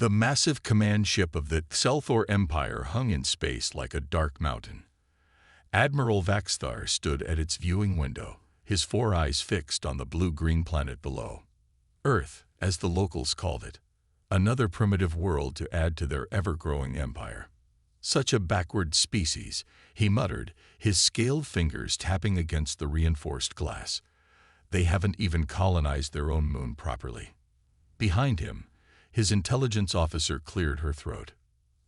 The massive command ship of the Xelthor Empire hung in space like a dark mountain. Admiral Vaxthar stood at its viewing window, his 4 eyes fixed on the blue-green planet below. Earth, as the locals called it. Another primitive world to add to their ever-growing empire. Such a backward species, he muttered, his scaled fingers tapping against the reinforced glass. They haven't even colonized their own moon properly. Behind him, his intelligence officer cleared her throat.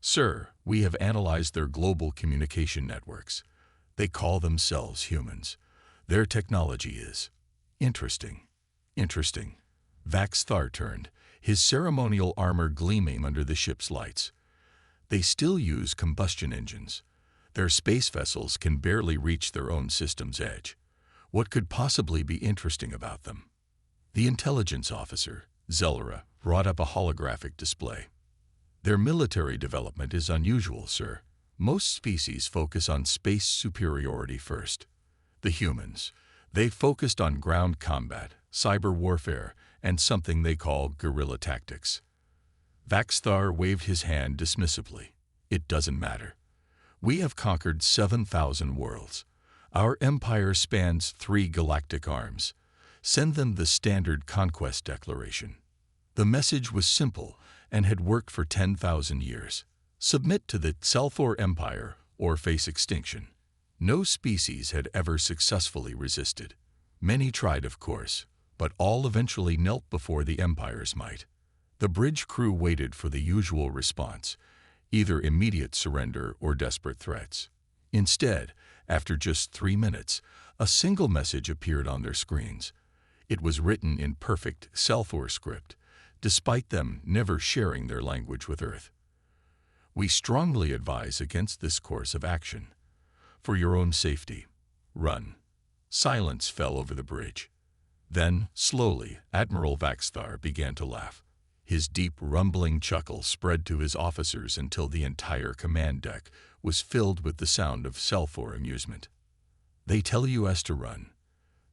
Sir, we have analyzed their global communication networks. They call themselves humans. Their technology is interesting. Interesting. Vaxthar turned, his ceremonial armor gleaming under the ship's lights. They still use combustion engines. Their space vessels can barely reach their own system's edge. What could possibly be interesting about them? The intelligence officer, Zelra, brought up a holographic display. Their military development is unusual, sir. Most species focus on space superiority first. The humans, they focused on ground combat, cyber warfare, and something they call guerrilla tactics. Vaxthar waved his hand dismissively. It doesn't matter. We have conquered 7,000 worlds. Our empire spans 3 galactic arms. Send them the standard conquest declaration. The message was simple and had worked for 10,000 years. Submit to the Xelthor Empire or face extinction. No species had ever successfully resisted. Many tried, of course, but all eventually knelt before the Empire's might. The bridge crew waited for the usual response, either immediate surrender or desperate threats. Instead, after just 3 minutes, a single message appeared on their screens. It was written in perfect Xelthor script, despite them never sharing their language with Earth. We strongly advise against this course of action. For your own safety, run. Silence fell over the bridge. Then, slowly, Admiral Vaxthar began to laugh. His deep, rumbling chuckle spread to his officers until the entire command deck was filled with the sound of Xelthor amusement. They tell us to run.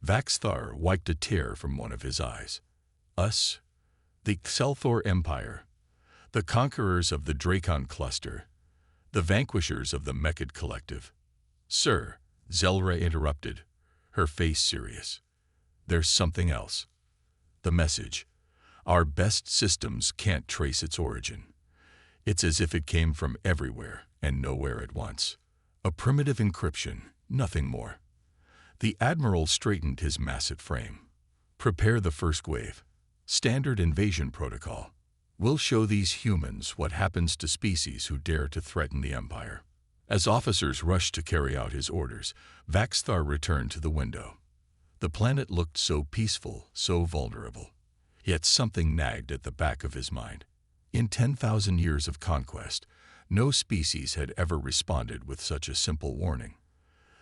Vaxthar wiped a tear from one of his eyes. Us? The Xelthor Empire. The conquerors of the Dracon Cluster. The vanquishers of the Mechid Collective. Sir, Zelra interrupted, her face serious. There's something else. The message. Our best systems can't trace its origin. It's as if it came from everywhere and nowhere at once. A primitive encryption, nothing more. The Admiral straightened his massive frame. Prepare the first wave. Standard invasion protocol. We'll show these humans what happens to species who dare to threaten the Empire. As officers rushed to carry out his orders, Vaxthar returned to the window. The planet looked so peaceful, so vulnerable. Yet something nagged at the back of his mind. In 10,000 years of conquest, no species had ever responded with such a simple warning.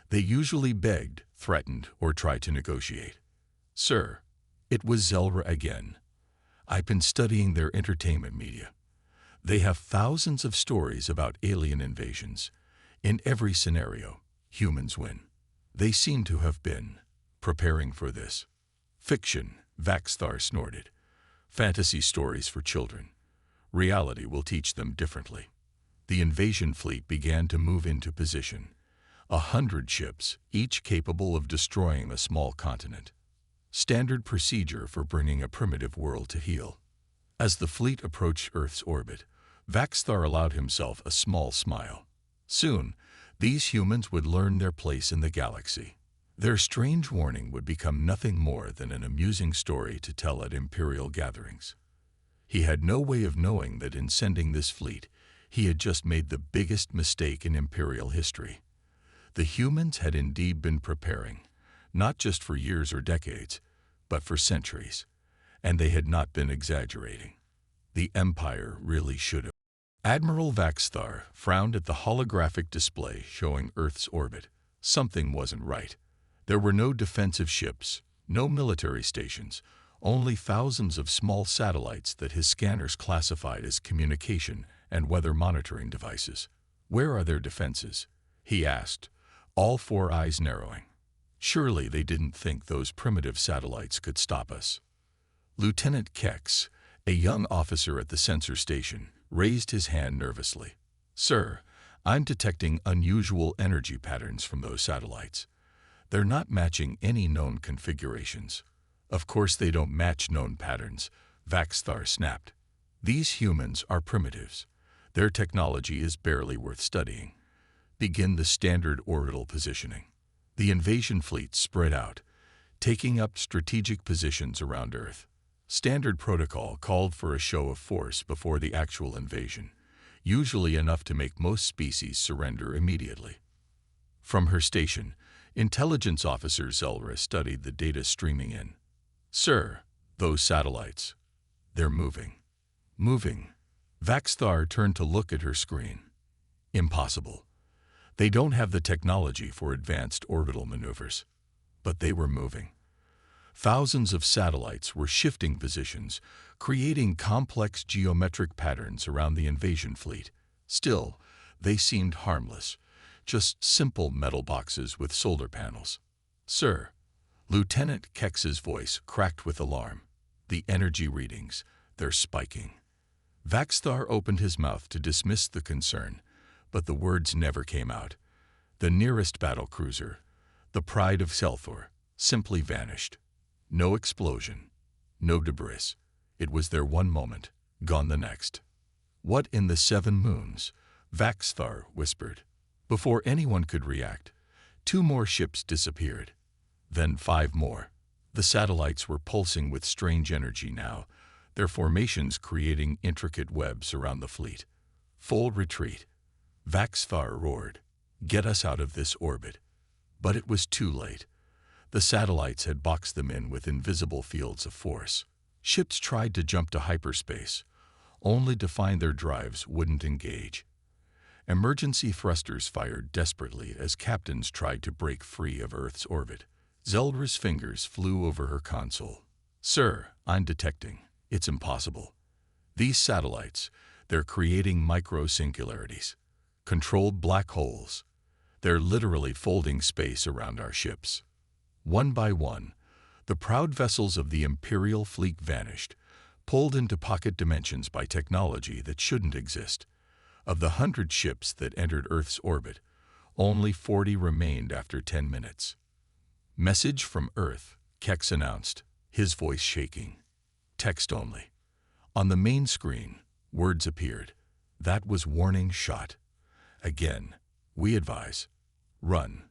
They usually begged, threatened, or tried to negotiate. Sir, it was Zelra again. I've been studying their entertainment media. They have thousands of stories about alien invasions. In every scenario, humans win. They seem to have been preparing for this. Fiction, Vaxthar snorted. Fantasy stories for children. Reality will teach them differently. The invasion fleet began to move into position. 100 ships, each capable of destroying a small continent. Standard procedure for bringing a primitive world to heel. As the fleet approached Earth's orbit, Vaxthar allowed himself a small smile. Soon, these humans would learn their place in the galaxy. Their strange warning would become nothing more than an amusing story to tell at Imperial gatherings. He had no way of knowing that in sending this fleet, he had just made the biggest mistake in Imperial history. The humans had indeed been preparing, not just for years or decades, but for centuries, and they had not been exaggerating. The Empire really should have. Admiral Vaxthar frowned at the holographic display showing Earth's orbit. Something wasn't right. There were no defensive ships, no military stations, only thousands of small satellites that his scanners classified as communication and weather monitoring devices. Where are their defenses? He asked, all 4 eyes narrowing. Surely they didn't think those primitive satellites could stop us. Lieutenant Kex, A young officer at the sensor station raised his hand nervously. "Sir, I'm detecting unusual energy patterns from those satellites. They're not matching any known configurations." "Of course they don't match known patterns," Vaxthar snapped. "These humans are primitives. Their technology is barely worth studying. Begin the standard orbital positioning." The invasion fleet spread out, taking up strategic positions around Earth. Standard protocol called for a show of force before the actual invasion, usually enough to make most species surrender immediately. From her station, intelligence officer Zelra studied the data streaming in. "Sir, those satellites, they're moving." "Moving?" Vaxthar turned to look at her screen. "Impossible. They don't have the technology for advanced orbital maneuvers." But they were moving. Thousands of satellites were shifting positions, creating complex geometric patterns around the invasion fleet. Still, they seemed harmless, just simple metal boxes with solar panels. "Sir," Lieutenant Kex's voice cracked with alarm. "The energy readings, they're spiking." Vaxthar opened his mouth to dismiss the concern, but the words never came out. The nearest battlecruiser, the pride of Selthor, simply vanished. No explosion, no debris. It was there one moment, gone the next. "What in the seven moons?" Vaxthar whispered. Before anyone could react, 2 more ships disappeared. Then 5 more. The satellites were pulsing with strange energy now, their formations creating intricate webs around the fleet. "Full retreat." Vaxthar roared. "Get us out of this orbit." But it was too late. The satellites had boxed them in with invisible fields of force. Ships tried to jump to hyperspace, only to find their drives wouldn't engage. Emergency thrusters fired desperately as captains tried to break free of Earth's orbit. Zeldra's fingers flew over her console. "Sir, I'm detecting. It's impossible. These satellites, they're creating micro-singularities, controlled black holes. They're literally folding space around our ships." One by one, the proud vessels of the Imperial fleet vanished, pulled into pocket dimensions by technology that shouldn't exist. Of the 100 ships that entered Earth's orbit, only 40 remained after 10 minutes. "Message from Earth," Kex announced, his voice shaking. "Text only." On the main screen, words appeared. "That was warning shot. Again, we advise. Run."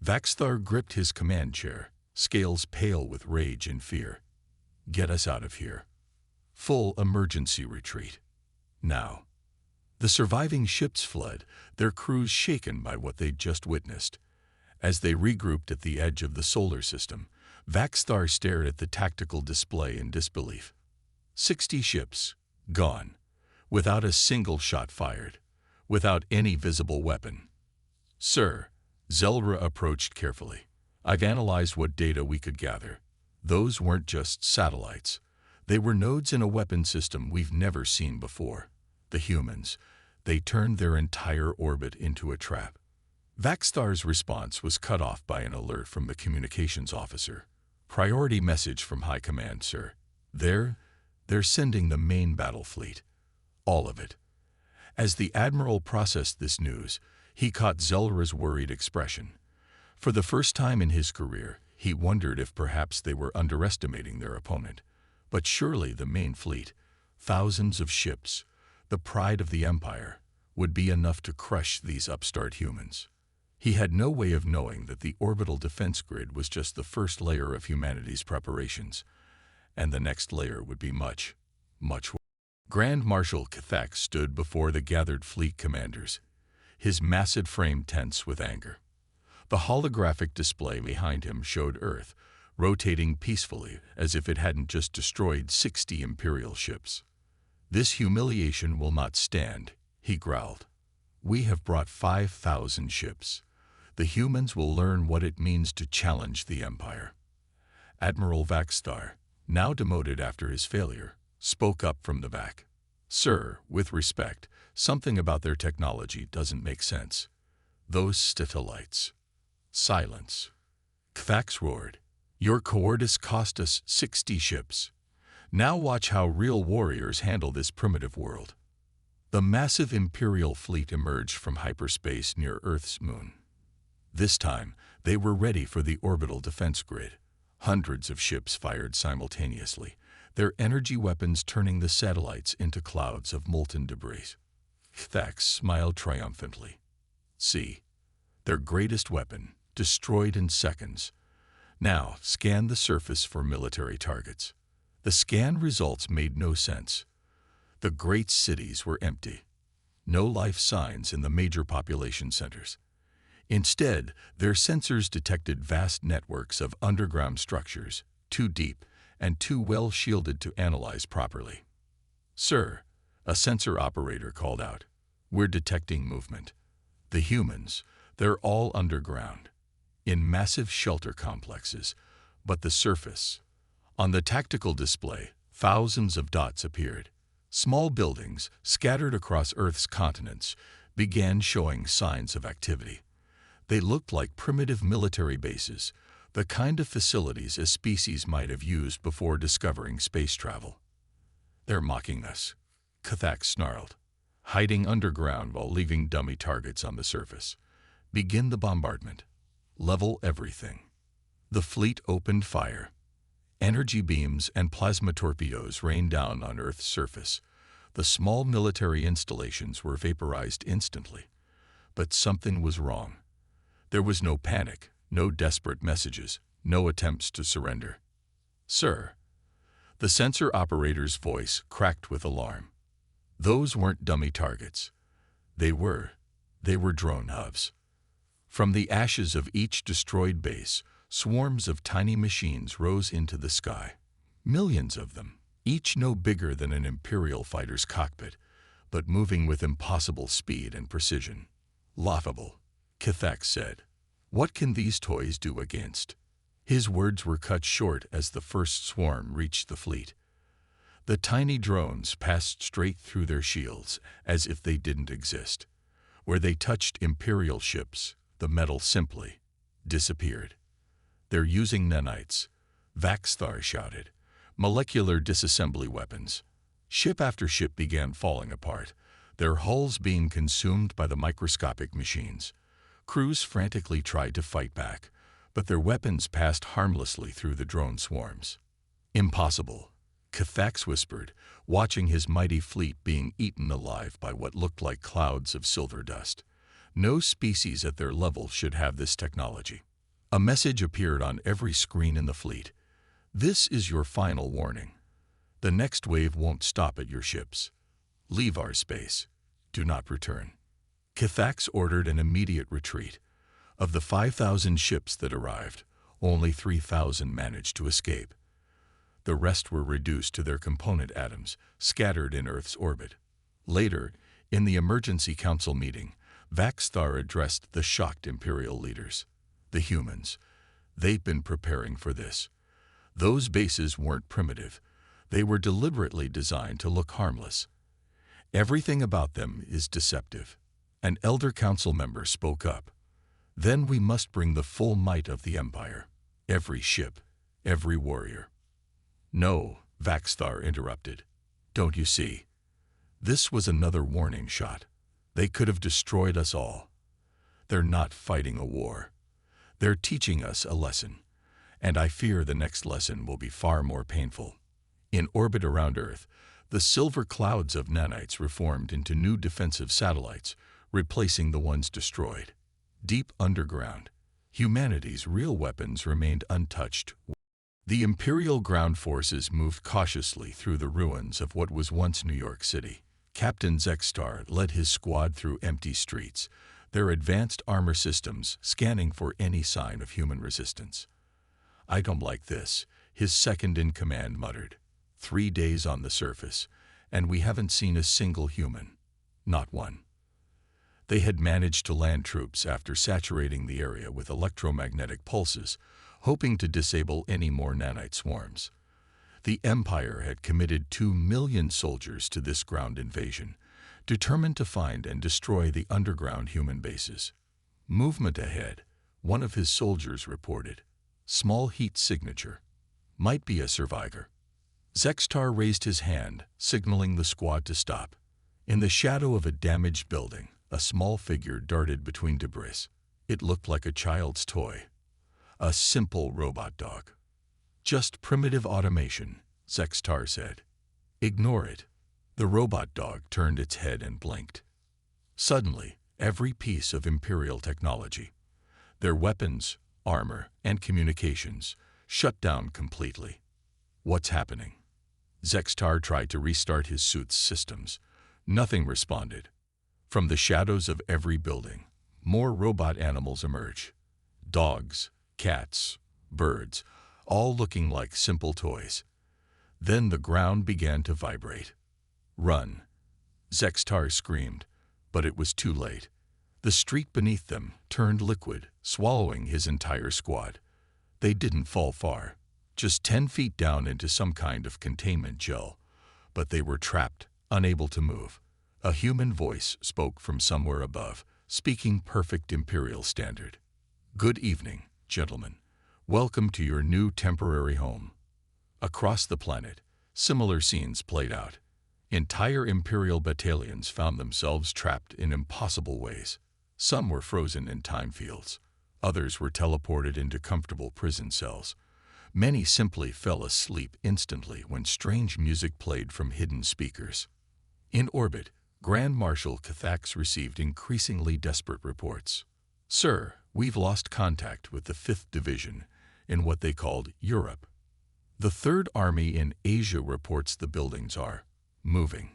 Vaxthar gripped his command chair, scales pale with rage and fear. "Get us out of here. Full emergency retreat. Now." The surviving ships fled, their crews shaken by what they'd just witnessed. As they regrouped at the edge of the solar system, Vaxthar stared at the tactical display in disbelief. 60 ships, gone, without a single shot fired, without any visible weapon. "Sir," Zelra approached carefully. "I've analyzed what data we could gather. Those weren't just satellites. They were nodes in a weapon system we've never seen before. The humans, they turned their entire orbit into a trap." Vaxthar's response was cut off by an alert from the communications officer. "Priority message from High Command, sir. They're sending the main battle fleet. All of it." As the Admiral processed this news, he caught Zelra's worried expression. For the first time in his career, he wondered if perhaps they were underestimating their opponent. But surely the main fleet, thousands of ships, the pride of the Empire, would be enough to crush these upstart humans. He had no way of knowing that the orbital defense grid was just the first layer of humanity's preparations, and the next layer would be much, much worse. Grand Marshal Cathak stood before the gathered fleet commanders, his massive frame tense with anger. The holographic display behind him showed Earth, rotating peacefully as if it hadn't just destroyed 60 Imperial ships. "This humiliation will not stand," he growled. "We have brought 5,000 ships. The humans will learn what it means to challenge the Empire." Admiral Vaxthar, now demoted after his failure, spoke up from the back. "Sir, with respect, something about their technology doesn't make sense. Those satellites." "Silence." Kvax roared. "Your cowardice cost us 60 ships. Now watch how real warriors handle this primitive world. The massive Imperial fleet emerged from hyperspace near Earth's moon. This time, they were ready for the orbital defense grid. Hundreds of ships fired simultaneously, their energy weapons turning the satellites into clouds of molten debris. Thax smiled triumphantly. See, their greatest weapon, destroyed in seconds. Now, scan the surface for military targets. The scan results made no sense. The great cities were empty. No life signs in the major population centers. Instead, their sensors detected vast networks of underground structures, too deep and too well shielded to analyze properly. "Sir," a sensor operator called out, "we're detecting movement. The humans, they're all underground, in massive shelter complexes, but the surface." On the tactical display, thousands of dots appeared. Small buildings, scattered across Earth's continents, began showing signs of activity. They looked like primitive military bases, the kind of facilities a species might have used before discovering space travel. "They're mocking us," K'Thax snarled, "hiding underground while leaving dummy targets on the surface. Begin the bombardment. Level everything." The fleet opened fire. Energy beams and plasma torpedoes rained down on Earth's surface. The small military installations were vaporized instantly. But something was wrong. There was no panic, no desperate messages, no attempts to surrender. "Sir," the sensor operator's voice cracked with alarm. "Those weren't dummy targets. They were drone hubs." From the ashes of each destroyed base, swarms of tiny machines rose into the sky. Millions of them, each no bigger than an Imperial fighter's cockpit, but moving with impossible speed and precision. "Laughable," K'Thax said. "What can these toys do against?" His words were cut short as the first swarm reached the fleet. The tiny drones passed straight through their shields, as if they didn't exist. Where they touched Imperial ships, the metal simply disappeared. "They're using nanites," Vaxthar shouted. "Molecular disassembly weapons." Ship after ship began falling apart, their hulls being consumed by the microscopic machines. Crews frantically tried to fight back, but their weapons passed harmlessly through the drone swarms. "Impossible," K'Thax whispered, watching his mighty fleet being eaten alive by what looked like clouds of silver dust. No species at their level should have this technology. A message appeared on every screen in the fleet. "This is your final warning. The next wave won't stop at your ships. Leave our space. Do not return." K'Thax ordered an immediate retreat. Of the 5,000 ships that arrived, only 3,000 managed to escape. The rest were reduced to their component atoms, scattered in Earth's orbit. Later, in the emergency council meeting, Vaxthar addressed the shocked Imperial leaders. "The humans, they've been preparing for this. Those bases weren't primitive. They were deliberately designed to look harmless. Everything about them is deceptive." An elder council member spoke up. "Then we must bring the full might of the Empire. Every ship, every warrior." "No," Vaxthar interrupted. "Don't you see? This was another warning shot. They could have destroyed us all. They're not fighting a war. They're teaching us a lesson, and I fear the next lesson will be far more painful." In orbit around Earth, the silver clouds of nanites reformed into new defensive satellites, replacing the ones destroyed. Deep underground, humanity's real weapons remained untouched. The Imperial ground forces moved cautiously through the ruins of what was once New York City. Captain Zexstar led his squad through empty streets, their advanced armor systems scanning for any sign of human resistance. "I don't like this," his second-in-command muttered. 3 days on the surface, and we haven't seen a single human. Not one." They had managed to land troops after saturating the area with electromagnetic pulses, hoping to disable any more nanite swarms. The Empire had committed 2 million soldiers to this ground invasion, determined to find and destroy the underground human bases. "Movement ahead," one of his soldiers reported. "Small heat signature. Might be a survivor." Zextar raised his hand, signaling the squad to stop. In the shadow of a damaged building, a small figure darted between debris. It looked like a child's toy. A simple robot dog. Just primitive automation, Zextar said. Ignore it. The robot dog turned its head and blinked. Suddenly, every piece of Imperial technology, their weapons, armor, and communications, shut down completely. What's happening? Zextar tried to restart his suit's systems. Nothing responded. From the shadows of every building, more robot animals emerged. Dogs, cats, birds, all looking like simple toys. Then the ground began to vibrate. Run! Zextar screamed, but it was too late. The street beneath them turned liquid, swallowing his entire squad. They didn't fall far, just 10 feet down into some kind of containment gel, but they were trapped, unable to move. A human voice spoke from somewhere above, speaking perfect Imperial standard. Good evening, gentlemen. Welcome to your new temporary home. Across the planet, similar scenes played out. Entire Imperial battalions found themselves trapped in impossible ways. Some were frozen in time fields. Others were teleported into comfortable prison cells. Many simply fell asleep instantly when strange music played from hidden speakers. In orbit, Grand Marshal Cathax received increasingly desperate reports. Sir, we've lost contact with the 5th Division in what they called Europe. The 3rd Army in Asia reports the buildings are moving.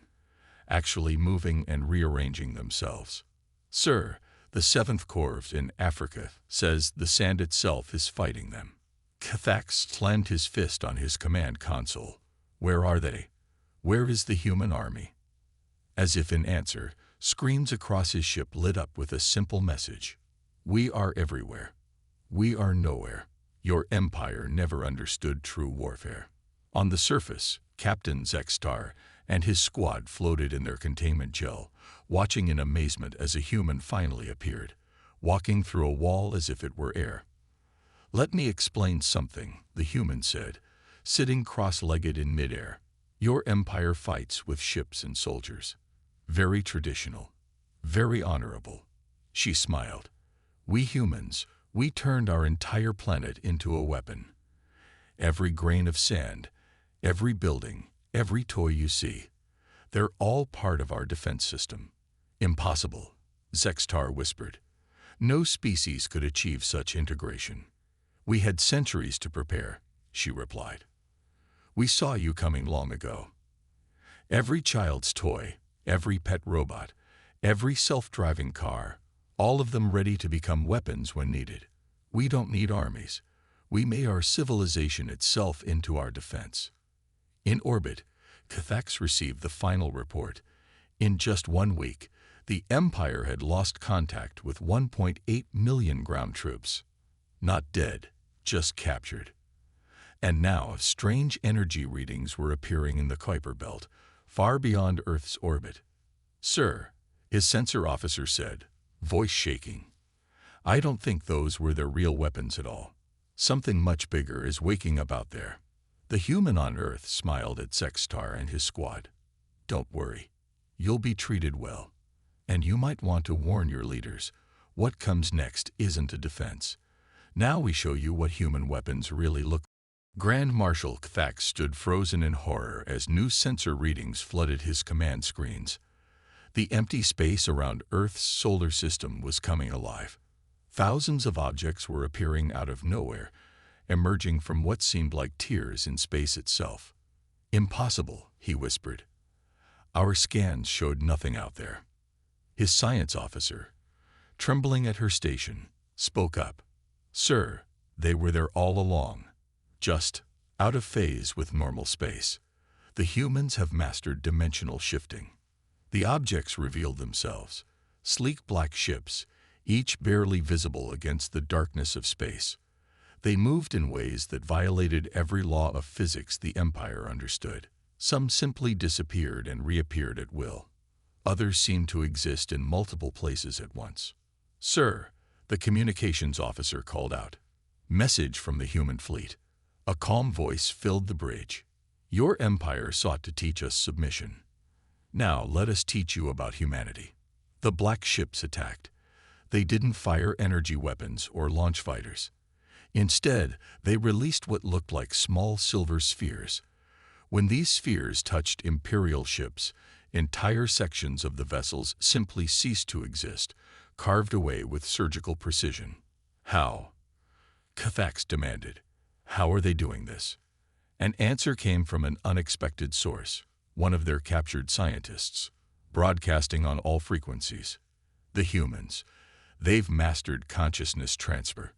Actually moving and rearranging themselves. Sir, the 7th Corps in Africa says the sand itself is fighting them. Cathax slammed his fist on his command console. Where are they? Where is the human army? As if in answer, screens across his ship lit up with a simple message. We are everywhere. We are nowhere. Your empire never understood true warfare. On the surface, Captain Zextar and his squad floated in their containment gel, watching in amazement as a human finally appeared, walking through a wall as if it were air. Let me explain something, the human said, sitting cross-legged in midair. Your empire fights with ships and soldiers. Very traditional. Very honorable. She smiled. We humans, we turned our entire planet into a weapon. Every grain of sand, every building, every toy you see, they're all part of our defense system. Impossible, Zextar whispered. No species could achieve such integration. We had centuries to prepare, she replied. We saw you coming long ago. Every child's toy, every pet robot, every self-driving car, all of them ready to become weapons when needed. We don't need armies. We made our civilization itself into our defense. In orbit, Cathax received the final report. In just 1 week, the Empire had lost contact with 1.8 million ground troops. Not dead, just captured. And now strange energy readings were appearing in the Kuiper Belt, far beyond Earth's orbit. Sir, his sensor officer said, voice shaking. I don't think those were their real weapons at all. Something much bigger is waking up out there. The human on Earth smiled at Zextar and his squad. Don't worry. You'll be treated well. And you might want to warn your leaders. What comes next isn't a defense. Now we show you what human weapons really look like. Grand Marshal Cathax stood frozen in horror as new sensor readings flooded his command screens. The empty space around Earth's solar system was coming alive. Thousands of objects were appearing out of nowhere, emerging from what seemed like tears in space itself. Impossible, he whispered. Our scans showed nothing out there. His science officer, trembling at her station, spoke up. Sir, they were there all along. Just out of phase with normal space. The humans have mastered dimensional shifting. The objects revealed themselves, sleek black ships, each barely visible against the darkness of space. They moved in ways that violated every law of physics the Empire understood. Some simply disappeared and reappeared at will. Others seemed to exist in multiple places at once. Sir, the communications officer called out. Message from the human fleet. A calm voice filled the bridge. Your empire sought to teach us submission. Now let us teach you about humanity. The black ships attacked. They didn't fire energy weapons or launch fighters. Instead, they released what looked like small silver spheres. When these spheres touched Imperial ships, entire sections of the vessels simply ceased to exist, carved away with surgical precision. How? Cathax demanded. How are they doing this? An answer came from an unexpected source, one of their captured scientists, broadcasting on all frequencies. The humans. They've mastered consciousness transfer.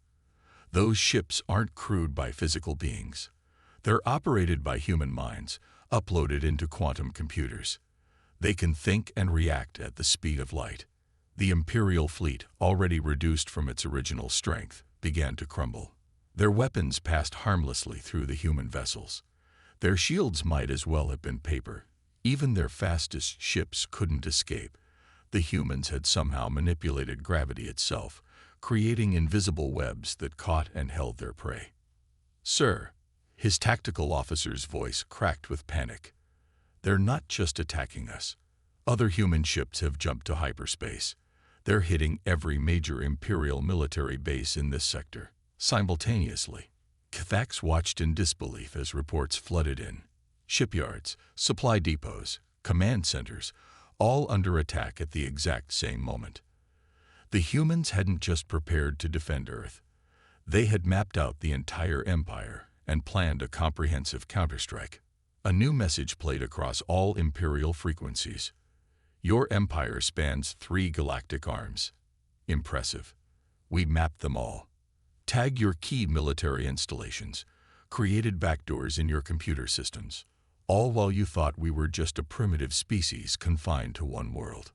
Those ships aren't crewed by physical beings. They're operated by human minds, uploaded into quantum computers. They can think and react at the speed of light. The Imperial fleet, already reduced from its original strength, began to crumble. Their weapons passed harmlessly through the human vessels. Their shields might as well have been paper. Even their fastest ships couldn't escape. The humans had somehow manipulated gravity itself, creating invisible webs that caught and held their prey. Sir, his tactical officer's voice cracked with panic. They're not just attacking us. Other human ships have jumped to hyperspace. They're hitting every major Imperial military base in this sector, simultaneously. Cathax watched in disbelief as reports flooded in. Shipyards, supply depots, command centers, all under attack at the exact same moment. The humans hadn't just prepared to defend Earth. They had mapped out the entire empire and planned a comprehensive counterstrike. A new message played across all Imperial frequencies. Your empire spans 3 galactic arms. Impressive. We mapped them all. Tag your key military installations, created backdoors in your computer systems, all while you thought we were just a primitive species confined to one world.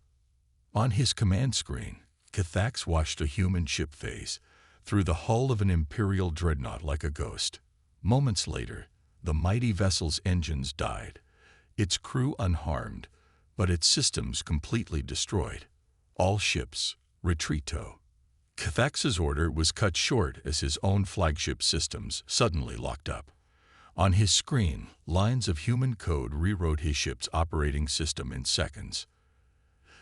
On his command screen, Cathax watched a human ship phase through the hull of an Imperial dreadnought like a ghost. Moments later, the mighty vessel's engines died, its crew unharmed, but its systems completely destroyed. All ships, retreat-to. Cathax's order was cut short as his own flagship systems suddenly locked up. On his screen, lines of human code rewrote his ship's operating system in seconds.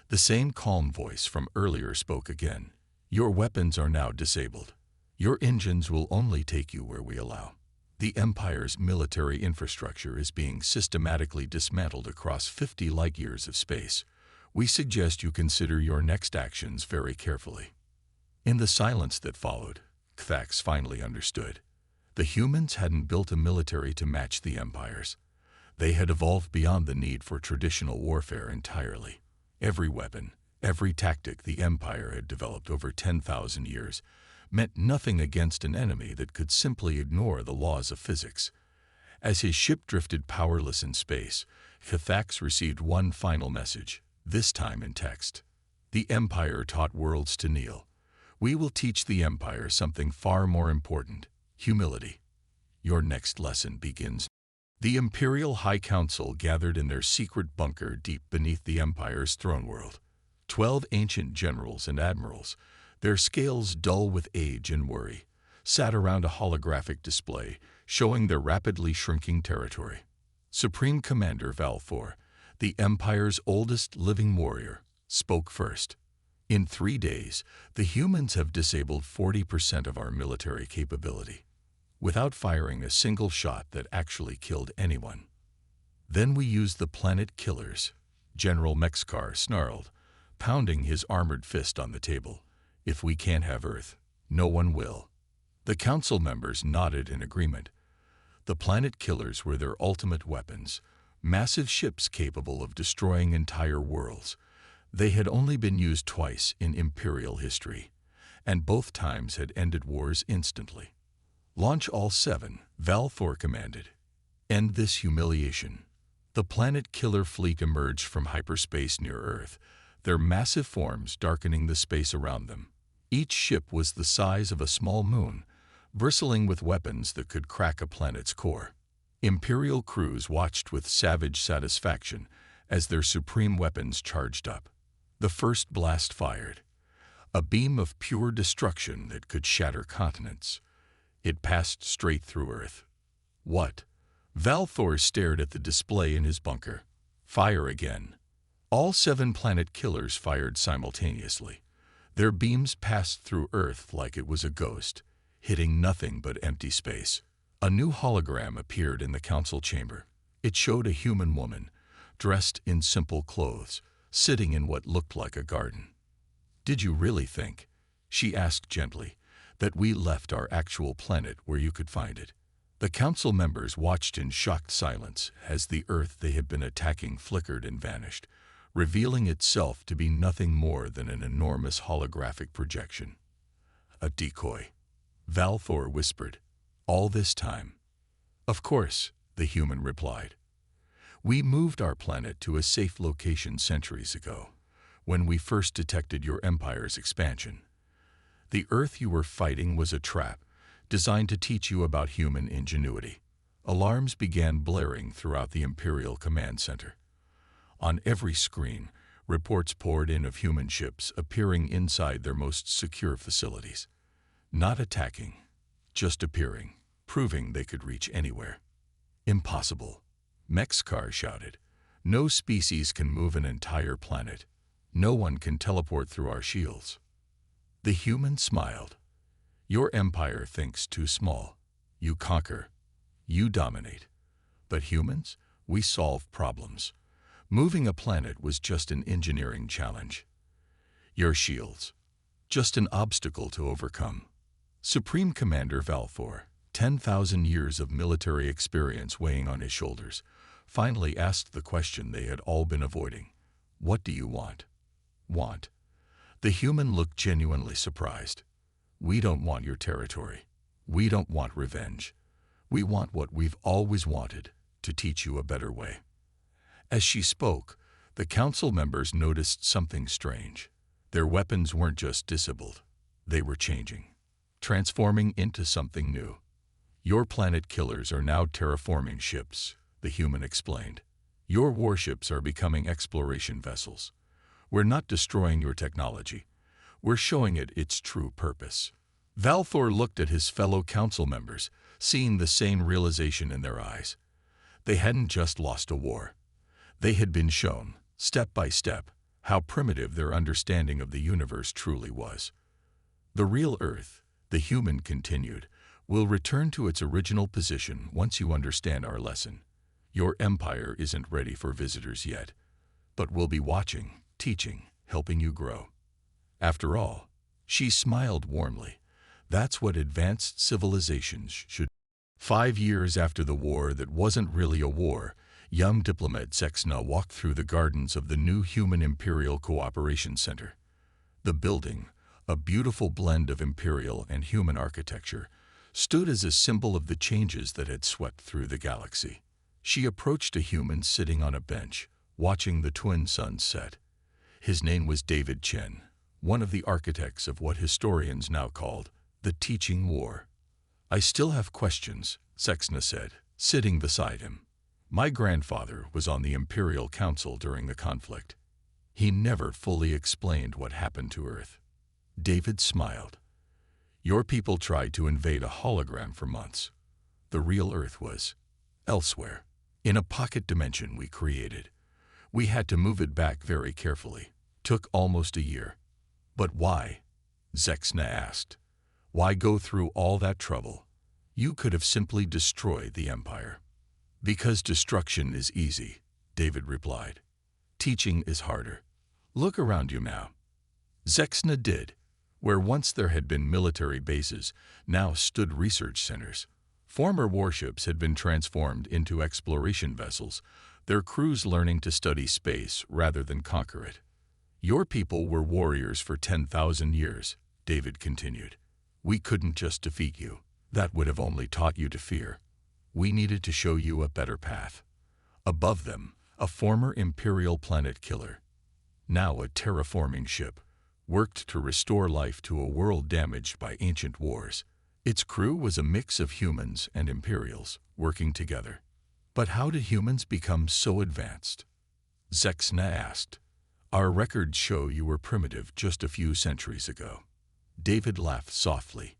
The same calm voice from earlier spoke again. Your weapons are now disabled. Your engines will only take you where we allow. The Empire's military infrastructure is being systematically dismantled across 50 light-years of space. We suggest you consider your next actions very carefully. In the silence that followed, Cathax finally understood. The humans hadn't built a military to match the Empire's. They had evolved beyond the need for traditional warfare entirely. Every weapon, every tactic the Empire had developed over 10,000 years meant nothing against an enemy that could simply ignore the laws of physics. As his ship drifted powerless in space, Cathax received one final message, this time in text. The Empire taught worlds to kneel. We will teach the Empire something far more important, humility. Your next lesson begins. The Imperial High Council gathered in their secret bunker deep beneath the Empire's throne world. 12 ancient generals and admirals, their scales dull with age and worry, sat around a holographic display showing their rapidly shrinking territory. Supreme Commander Valfor, the Empire's oldest living warrior, spoke first. In 3 days, the humans have disabled 40% of our military capability, without firing a single shot that actually killed anyone. Then we used the planet killers, General Mexcar snarled, pounding his armored fist on the table. If we can't have Earth, no one will. The council members nodded in agreement. The planet killers were their ultimate weapons, massive ships capable of destroying entire worlds. They had only been used twice in Imperial history, and both times had ended wars instantly. Launch all 7, Valfor commanded. End this humiliation. The planet killer fleet emerged from hyperspace near Earth, their massive forms darkening the space around them. Each ship was the size of a small moon, bristling with weapons that could crack a planet's core. Imperial crews watched with savage satisfaction as their supreme weapons charged up. The first blast fired, a beam of pure destruction that could shatter continents. It passed straight through Earth. What? Valthor stared at the display in his bunker. Fire again. All 7 planet killers fired simultaneously. Their beams passed through Earth like it was a ghost, hitting nothing but empty space. A new hologram appeared in the council chamber. It showed a human woman, dressed in simple clothes, sitting in what looked like a garden. "Did you really think," she asked gently, "that we left our actual planet where you could find it?" The council members watched in shocked silence as the Earth they had been attacking flickered and vanished, revealing itself to be nothing more than an enormous holographic projection. "A decoy," Valthor whispered. "All this time?" "Of course," the human replied. "We moved our planet to a safe location centuries ago, when we first detected your empire's expansion. The Earth you were fighting was a trap, designed to teach you about human ingenuity." Alarms began blaring throughout the Imperial Command Center. On every screen, reports poured in of human ships appearing inside their most secure facilities. Not attacking, just appearing, proving they could reach anywhere. "Impossible," Mexcar shouted. "No species can move an entire planet. No one can teleport through our shields." The human smiled. "Your empire thinks too small. You conquer. You dominate. But humans, we solve problems. Moving a planet was just an engineering challenge. Your shields, just an obstacle to overcome." Supreme Commander Valthor, 10,000 years of military experience weighing on his shoulders, finally asked the question they had all been avoiding. "What do you want?" "Want?" The human looked genuinely surprised. "We don't want your territory. We don't want revenge. We want what we've always wanted, to teach you a better way." As she spoke, the council members noticed something strange. Their weapons weren't just disabled. They were changing, transforming into something new. "Your planet killers are now terraforming ships," the human explained. "Your warships are becoming exploration vessels. We're not destroying your technology. We're showing it its true purpose." Valthor looked at his fellow council members, seeing the same realization in their eyes. They hadn't just lost a war. They had been shown, step by step, how primitive their understanding of the universe truly was. "The real Earth," the human continued, "will return to its original position once you understand our lesson. Your empire isn't ready for visitors yet, but we'll be watching, teaching, helping you grow." After all, she smiled warmly, that's what advanced civilizations should. 5 years after the war that wasn't really a war, young diplomat Sexna walked through the gardens of the new Human Imperial Cooperation Center. The building, a beautiful blend of imperial and human architecture, stood as a symbol of the changes that had swept through the galaxy. She approached a human sitting on a bench, watching the twin suns set. His name was David Chen, one of the architects of what historians now called the Teaching War. "I still have questions," Sexna said, sitting beside him. "My grandfather was on the Imperial Council during the conflict. He never fully explained what happened to Earth." David smiled. "Your people tried to invade a hologram for months. The real Earth was elsewhere, in a pocket dimension we created. We had to move it back very carefully. Took almost a year." "But why?" Sexna asked. "Why go through all that trouble? You could have simply destroyed the Empire." "Because destruction is easy," David replied. "Teaching is harder. Look around you now." Sexna did. Where once there had been military bases, now stood research centers. Former warships had been transformed into exploration vessels, their crews learning to study space rather than conquer it. "Your people were warriors for 10,000 years, David continued. "We couldn't just defeat you. That would have only taught you to fear. We needed to show you a better path." Above them, a former Imperial planet killer, now a terraforming ship, worked to restore life to a world damaged by ancient wars. Its crew was a mix of humans and Imperials, working together. "But how did humans become so advanced?" Sexna asked. "Our records show you were primitive just a few centuries ago." David laughed softly.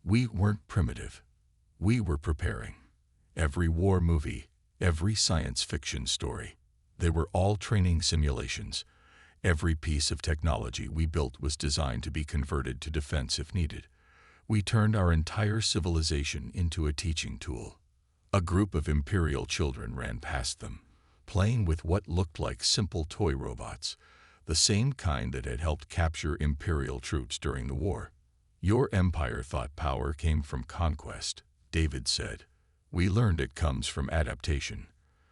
"We weren't primitive. We were preparing. Every war movie, every science fiction story. They were all training simulations. Every piece of technology we built was designed to be converted to defense if needed. We turned our entire civilization into a teaching tool. A group of Imperial children ran past them, playing with what looked like simple toy robots, the same kind that had helped capture Imperial troops during the war. Your empire thought power came from conquest, David said. We learned it comes from adaptation,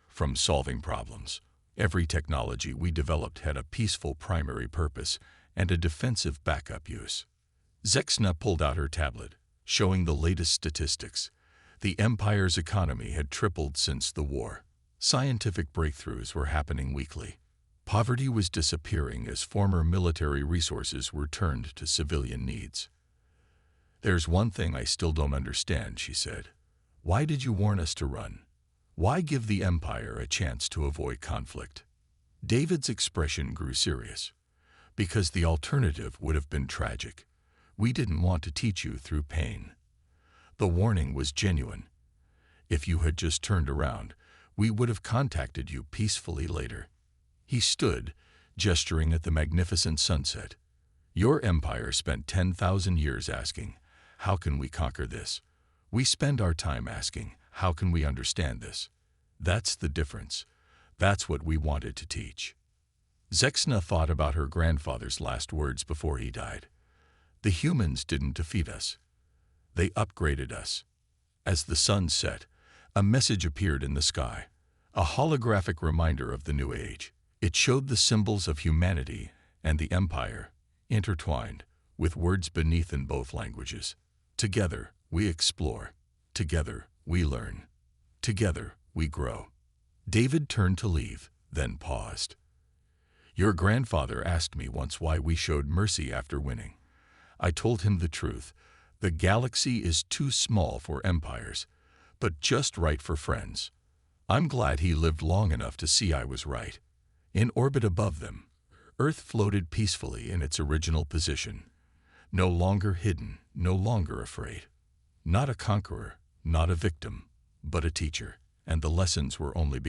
from solving problems. Every technology we developed had a peaceful primary purpose and a defensive backup use. Zexna pulled out her tablet, showing the latest statistics. The Empire's economy had tripled since the war. Scientific breakthroughs were happening weekly. Poverty was disappearing as former military resources were turned to civilian needs. There's one thing I still don't understand, she said. Why did you warn us to run? Why give the Empire a chance to avoid conflict? David's expression grew serious. Because the alternative would have been tragic. We didn't want to teach you through pain. The warning was genuine. If you had just turned around, we would have contacted you peacefully later. He stood, gesturing at the magnificent sunset. Your empire spent 10,000 years asking, how can we conquer this? We spend our time asking, how can we understand this? That's the difference. That's what we wanted to teach. Zexna thought about her grandfather's last words before he died. The humans didn't defeat us. They upgraded us. As the sun set, a message appeared in the sky, a holographic reminder of the new age. It showed the symbols of humanity and the Empire, intertwined, with words beneath in both languages. Together, we explore. Together, we learn. Together, we grow. David turned to leave, then paused. Your grandfather asked me once why we showed mercy after winning. I told him the truth. The galaxy is too small for empires, but just right for friends. I'm glad he lived long enough to see I was right. In orbit above them, Earth floated peacefully in its original position. No longer hidden, no longer afraid. Not a conqueror, not a victim, but a teacher, and the lessons were only beginning.